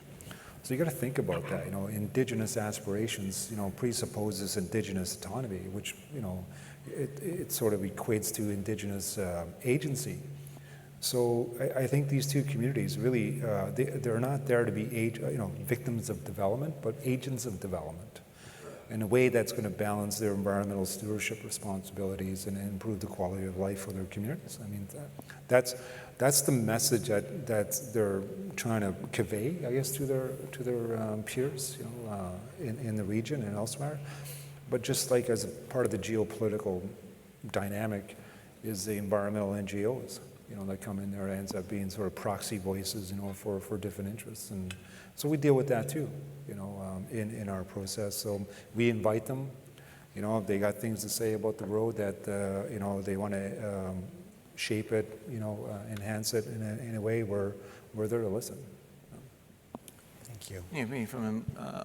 So you got to think about that. Indigenous aspirations, presupposes Indigenous autonomy, which it sort of equates to Indigenous agency. So I think these two communities really, they're not there to be victims of development, but agents of development in a way that's going to balance their environmental stewardship responsibilities and improve the quality of life for their communities. I mean, that's the message that they're trying to convey, I guess, to their peers, in the region and elsewhere. But just like as a part of the geopolitical dynamic is the environmental NGOs, that come in there, ends up being sort of proxy voices, for different interests. And so we deal with that too, in our process. So we invite them, if they got things to say about the road that, they want to shape it, enhance it in a way where we're there to listen. Thank you. Yeah,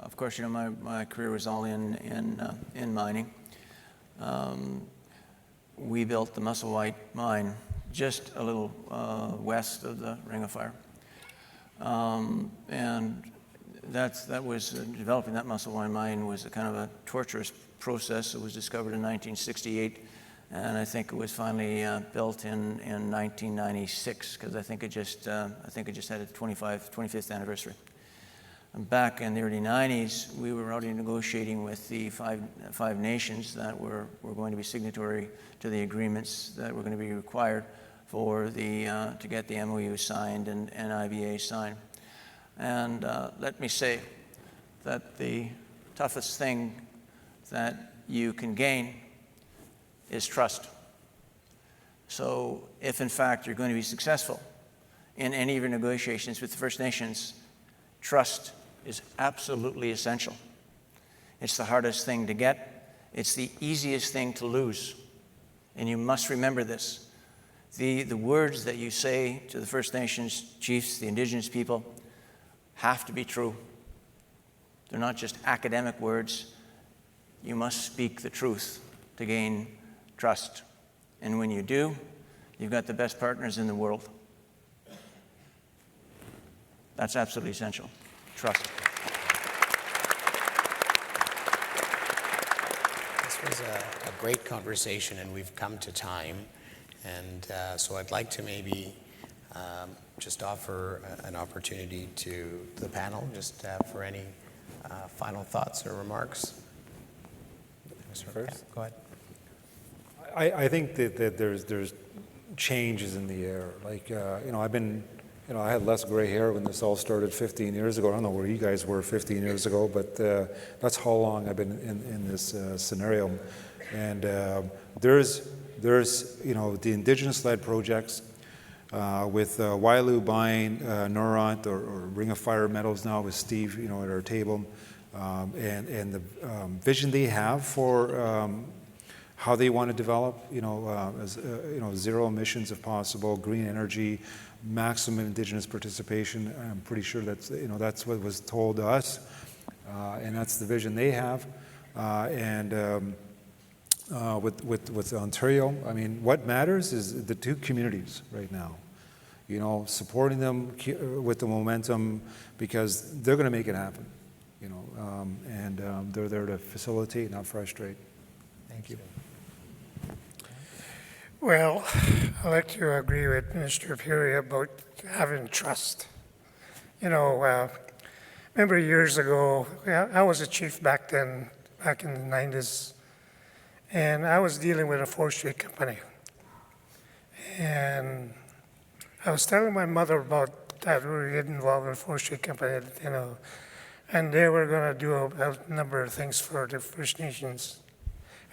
of course, my career was all in mining. We built the Musselwhite mine just a little west of the Ring of Fire, and that was developing that Musselwhite mine was a kind of a torturous process. It was discovered in 1968, and I think it was finally built in 1996 because I think it just had its 25th anniversary. And back in the early 90s, we were already negotiating with the five nations that were going to be signatory to the agreements that were going to be required for to get the MOU signed and IBA signed. And let me say that the toughest thing that you can gain is trust. So if in fact you're going to be successful in any of your negotiations with the First Nations, trust is absolutely essential. It's the hardest thing to get. It's the easiest thing to lose. And you must remember this. The words that you say to the First Nations chiefs, the Indigenous people, have to be true. They're not just academic words. You must speak the truth to gain trust. And when you do, you've got the best partners in the world. That's absolutely essential. Trust. This was a great conversation, and we've come to time. And so I'd like to maybe just offer an opportunity to the panel, just for any final thoughts or remarks. First? Go ahead. I think that there's changes in the air. Like, I've been, I had less gray hair when this all started 15 years ago. I don't know where you guys were 15 years ago, but that's how long I've been in this scenario. And there's the Indigenous-led projects with Wailu buying Noront or Ring of Fire metals now with Steve, at our table, and the vision they have for how they want to develop, zero emissions if possible, green energy, maximum Indigenous participation. I'm pretty sure that's what was told to us, and that's the vision they have. With Ontario, I mean, what matters is the two communities right now. Supporting them with the momentum because they're going to make it happen. And they're there to facilitate, not frustrate. Thank you. Well, I like to agree with Minister Pirie about having trust. Remember years ago, I was a chief back then, back in the 90s, and I was dealing with a forestry company. And I was telling my mother about that we were getting involved in a forestry company, and they were going to do a number of things for the First Nations.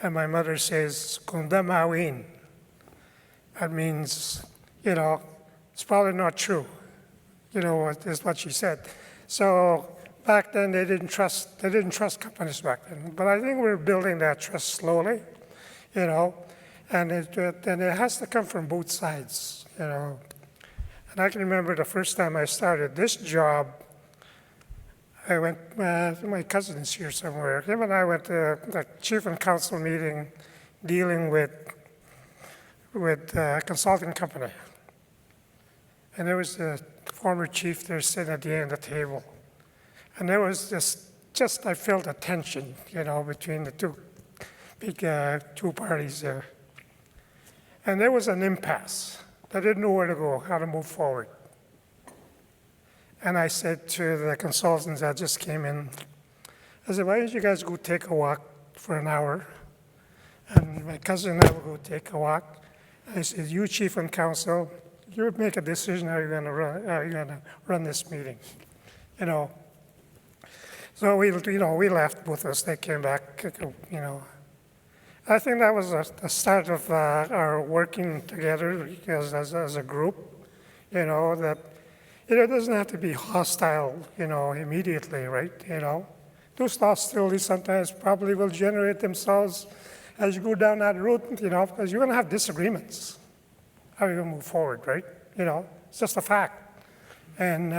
And my mother says, "Kunda mawin." That means, it's probably not true. Is what she said. So back then they didn't trust companies back then. But I think we're building that trust slowly, and it has to come from both sides, And I can remember the first time I started this job, I went, my cousin's here somewhere. Him and I went to the chief and council meeting dealing with a consulting company. And there was a former chief there sitting at the end of the table. And there was just I felt a tension, between the two parties there. And there was an impasse. They didn't know where to go, how to move forward. And I said to the consultants that just came in, I said, why don't you guys go take a walk for an hour? And my cousin and I will go take a walk. I said, you chief and council, you make a decision how you're going to run this meeting, So we left, both of us. They came back, I think that was the start of our working together as a group, that it doesn't have to be hostile, immediately, right? Those hostilities sometimes probably will generate themselves as you go down that route, because you're going to have disagreements. How are you going to move forward, right? It's just a fact. And,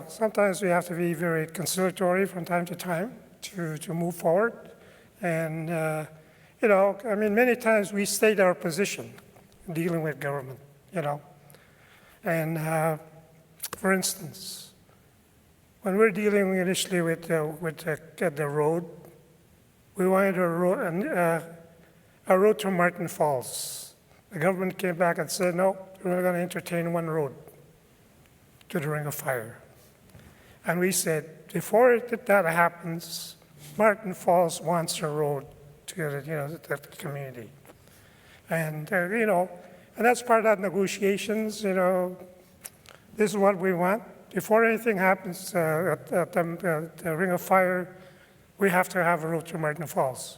sometimes we have to be very conciliatory from time to time to move forward. And, many times we state our position dealing with government, And, for instance, when we're dealing initially with the road, we wanted a road to Marten Falls. The government came back and said, no, we're going to entertain one road to the Ring of Fire. And we said, before that happens, Marten Falls wants a road to the community. And, and that's part of that negotiations, this is what we want. Before anything happens at the Ring of Fire, we have to have a road to Marten Falls.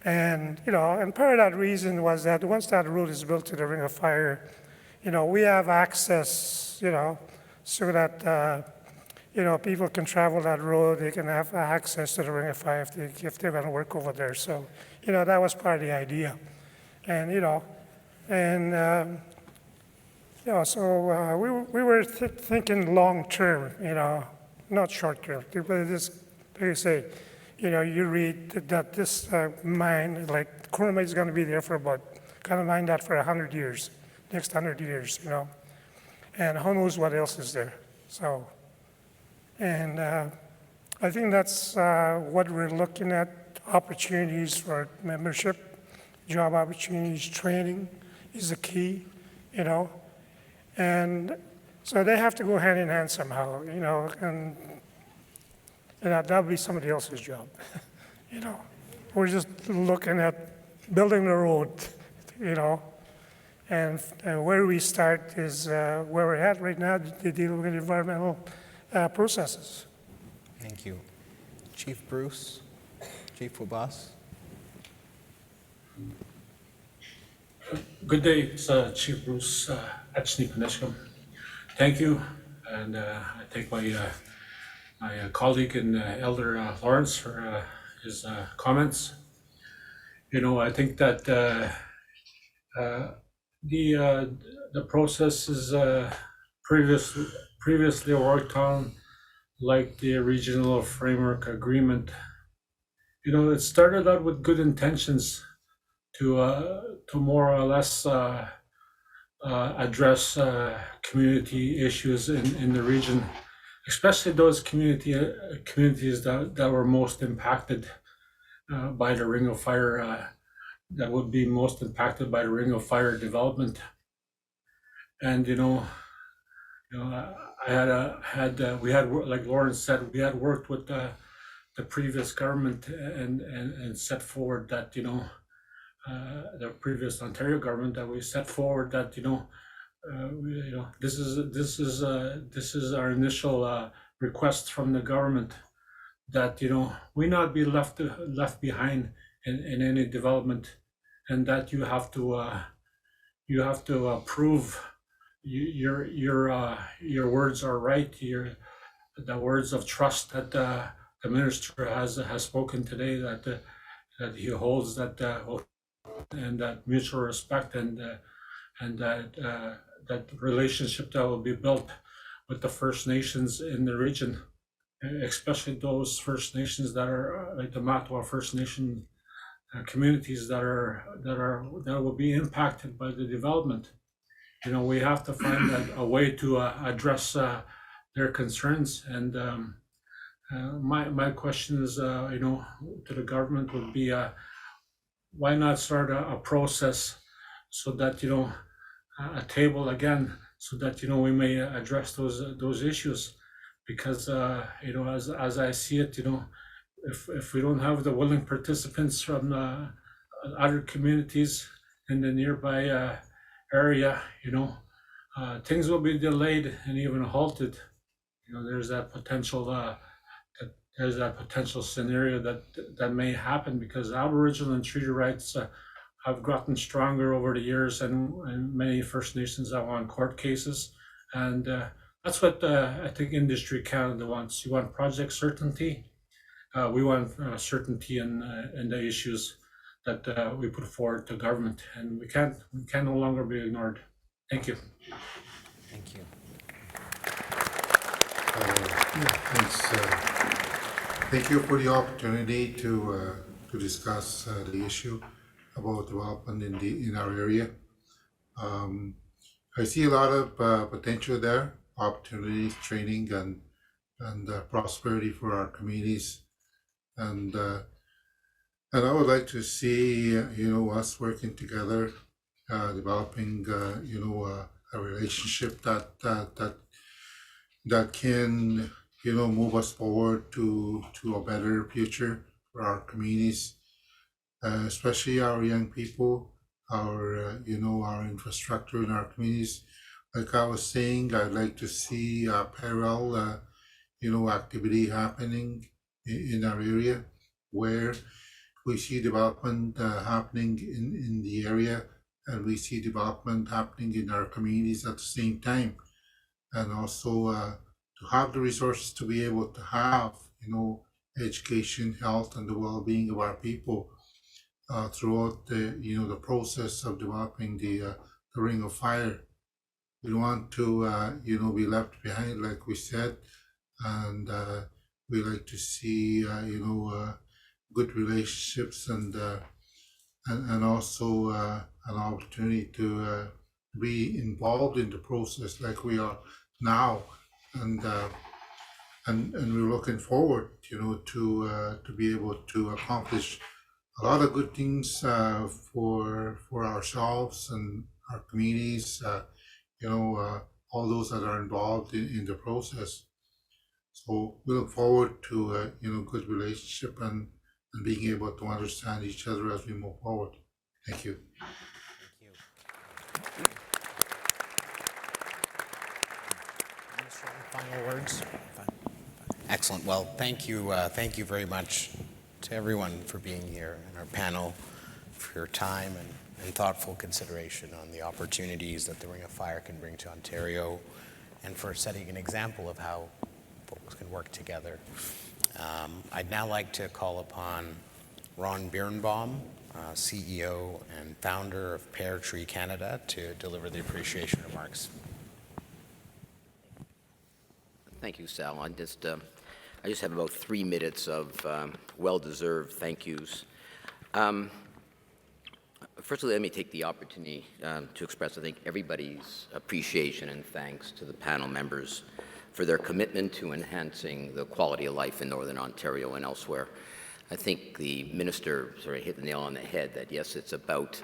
And, and part of that reason was that once that road is built to the Ring of Fire, we have access, so that, people can travel that road, they can have access to the Ring of Fire if they're going to work over there. So, that was part of the idea. And, so we were thinking long term, not short term. They say, you read that this mine, like Kurma is going to be there for about, kind of mine that for 100 years, next 100 years, and who knows what else is there. So, and I think that's what we're looking at, opportunities for membership, job opportunities, training is the key, and so they have to go hand in hand somehow, and that'll be somebody else's job, We're just looking at building the road, and where we start is where we're at right now to deal with environmental processes. Thank you. Chief Bruce, Chief Wabasse. Good day, it's Chief Bruce Achneepineskum. Thank you, and I thank my colleague and Elder Lawrence for his comments. I think that the process is previously worked on, like the regional framework agreement. It started out with good intentions to more or less address community issues in the region, especially those communities that were most impacted by the Ring of Fire that would be most impacted by the Ring of Fire development. And we had, like Lauren said, we had worked with the previous government and set forward that the previous Ontario government, that we set forward that this is our initial request from the government, that we not be left behind in any development, and that you have to prove your words are right. The words of trust that the minister has spoken today, that he holds, and that mutual respect, and that relationship that will be built with the First Nations in the region, especially those First Nations that are like the Matwa First Nation communities that will be impacted by the development. We have to find a way to address their concerns. And my question is, to the government would be, why not start a process so that a table again, so that we may address those issues, because as I see it, if we don't have the willing participants from other communities in the nearby area, things will be delayed and even halted. There's that potential scenario that may happen, because Aboriginal and treaty rights have gotten stronger over the years, and many First Nations have won court cases, and that's what I think Industry Canada wants. You want project certainty. We want certainty in the issues that we put forward to government, and we can no longer be ignored. Thank you. Thank you. Thanks. Thank you for the opportunity to discuss the issue about development in our area. I see a lot of potential there, opportunities, training, and prosperity for our communities, and I would like to see us working together, developing a relationship that can move us forward to a better future for our communities, especially our young people, our infrastructure in our communities. Like I was saying, I'd like to see parallel activity happening in our area, where we see development happening in the area, and we see development happening in our communities at the same time, and also to have the resources to be able to have education, health, and the well-being of our people throughout the process of developing the Ring of Fire. We want to be left behind, like we said, and we like to see good relationships, and also an opportunity to be involved in the process like we are now, and we're looking forward to be able to accomplish a lot of good things for ourselves and our communities, all those that are involved in the process. So we look forward to good relationship and being able to understand each other as we move forward. Thank you. Final words? Excellent. Well, thank you very much to everyone for being here, and our panel for your time and thoughtful consideration on the opportunities that the Ring of Fire can bring to Ontario, and for setting an example of how folks can work together. I'd now like to call upon Ron Birnbaum, CEO and founder of Pear Tree Canada, to deliver the appreciation remarks. Thank you, Sal. I just have about 3 minutes of well-deserved thank yous. Firstly, let me take the opportunity to express, I think, everybody's appreciation and thanks to the panel members for their commitment to enhancing the quality of life in Northern Ontario and elsewhere. I think the minister sort of hit the nail on the head that yes, it's about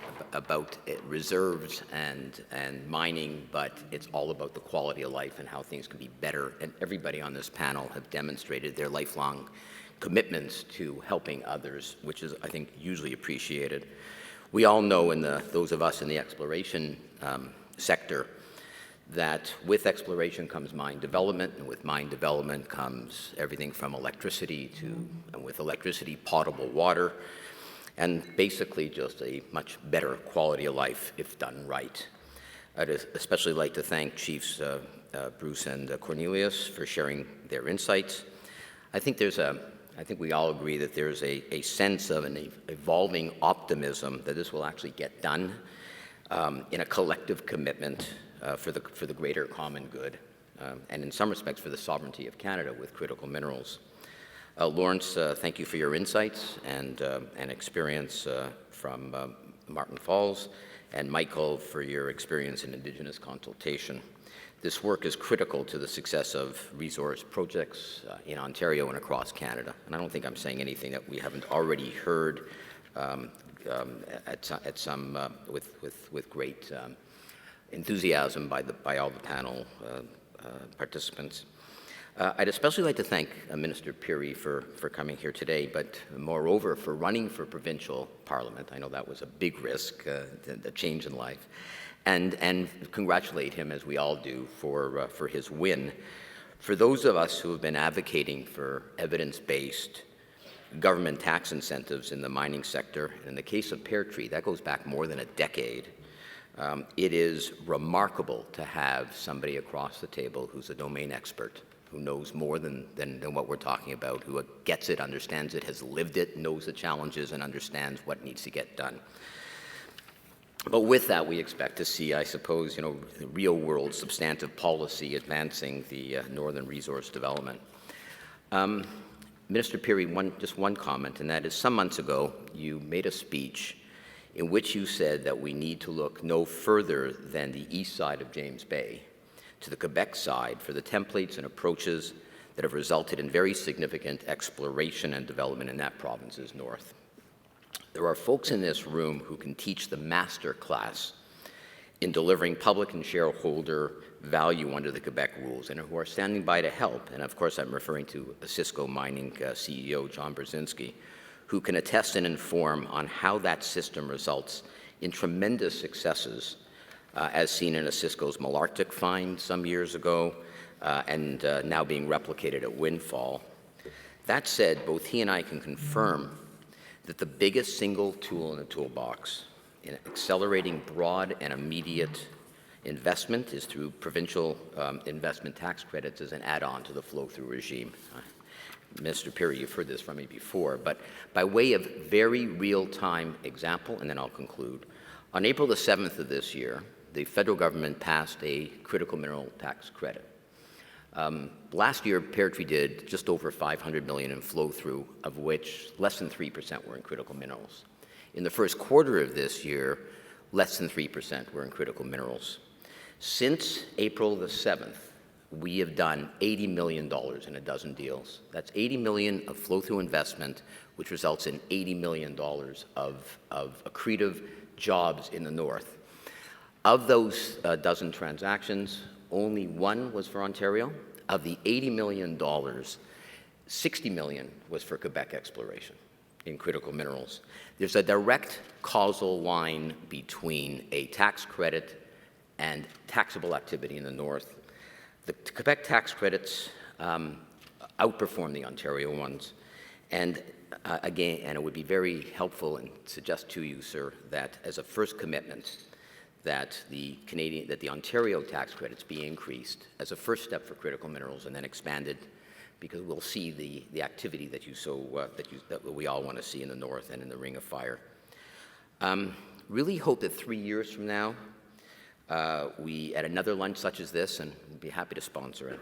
reserves and mining, but it's all about the quality of life and how things can be better. And everybody on this panel have demonstrated their lifelong commitments to helping others, which is, I think, hugely appreciated. We all know, those of us in the exploration sector, that with exploration comes mine development, and with mine development comes everything from electricity and with electricity, potable water, and basically just a much better quality of life if done right. I'd especially like to thank Chiefs Bruce and Cornelius for sharing their insights. I think we all agree that there's a sense of an evolving optimism that this will actually get done in a collective commitment for the greater common good, and in some respects for the sovereignty of Canada with critical minerals. Lawrence, thank you for your insights and experience from Marten Falls, and Michael for your experience in Indigenous consultation. This work is critical to the success of resource projects in Ontario and across Canada. And I don't think I'm saying anything that we haven't already heard with great enthusiasm by all the panel participants. I'd especially like to thank Minister Pirie for coming here today, but moreover for running for provincial parliament. I know that was a big risk, a change in life, and congratulate him, as we all do, for his win. For those of us who have been advocating for evidence-based government tax incentives in the mining sector, and in the case of Pear Tree, that goes back more than a decade. It is remarkable to have somebody across the table who's a domain expert, who knows more than what we're talking about, who gets it, understands it, has lived it, knows the challenges, and understands what needs to get done. But with that, we expect to see, I suppose, real-world substantive policy advancing the northern resource development. Minister Pirie, just one comment, and that is some months ago, you made a speech in which you said that we need to look no further than the east side of James Bay to the Quebec side for the templates and approaches that have resulted in very significant exploration and development in that province's north. There are folks in this room who can teach the master class in delivering public and shareholder value under the Quebec rules and who are standing by to help. And of course, I'm referring to Osisko Mining CEO John Brzezinski, who can attest and inform on how that system results in tremendous successes, as seen in Osisko's Malartic find some years ago, and now being replicated at Windfall. That said, both he and I can confirm that the biggest single tool in the toolbox in accelerating broad and immediate investment is through provincial investment tax credits as an add-on to the flow-through regime. Mr. Pirie, you've heard this from me before, but by way of very real-time example, and then I'll conclude, on April the 7th of this year, the federal government passed a critical mineral tax credit. Last year, Pear Tree did just over $500 million in flow-through, of which less than 3% were in critical minerals. In the first quarter of this year, less than 3% were in critical minerals. Since April the 7th, we have done $80 million in a dozen deals. That's $80 million of flow-through investment, which results in $80 million of accretive jobs in the north. Of those dozen transactions, only one was for Ontario. Of the $80 million, $60 million was for Quebec exploration in critical minerals. There's a direct causal line between a tax credit and taxable activity in the north. The Quebec tax credits outperform the Ontario ones. And again, and it would be very helpful and suggest to you, sir, that as a first commitment, that the Ontario tax credits be increased as a first step for critical minerals and then expanded, because we'll see the activity that we all want to see in the north and in the Ring of Fire. Really hope that 3 years from now, we, at another lunch such as this, and we'd be happy to sponsor it,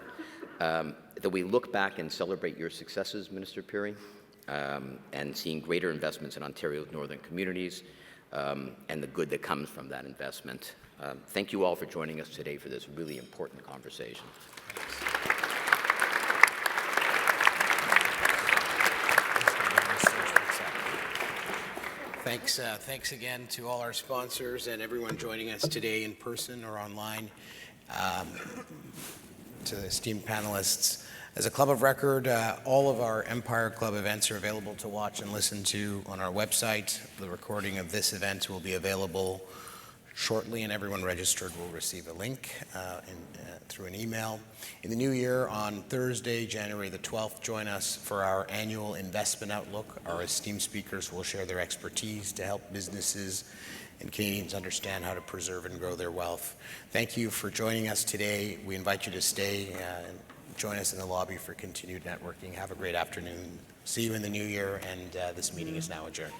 that we look back and celebrate your successes, Minister Pirie, and seeing greater investments in Ontario's northern communities, and the good that comes from that investment. Thank you all for joining us today for this really important conversation. Thanks again to all our sponsors and everyone joining us today in person or online. To the esteemed panelists. As a club of record, all of our Empire Club events are available to watch and listen to on our website. The recording of this event will be available shortly, and everyone registered will receive a link through an email. In the new year, on Thursday, January the 12th, join us for our annual Investment Outlook. Our esteemed speakers will share their expertise to help businesses and Canadians understand how to preserve and grow their wealth. Thank you for joining us today. We invite you to stay and join us in the lobby for continued networking. Have a great afternoon. See you in the new year, and this meeting is now adjourned.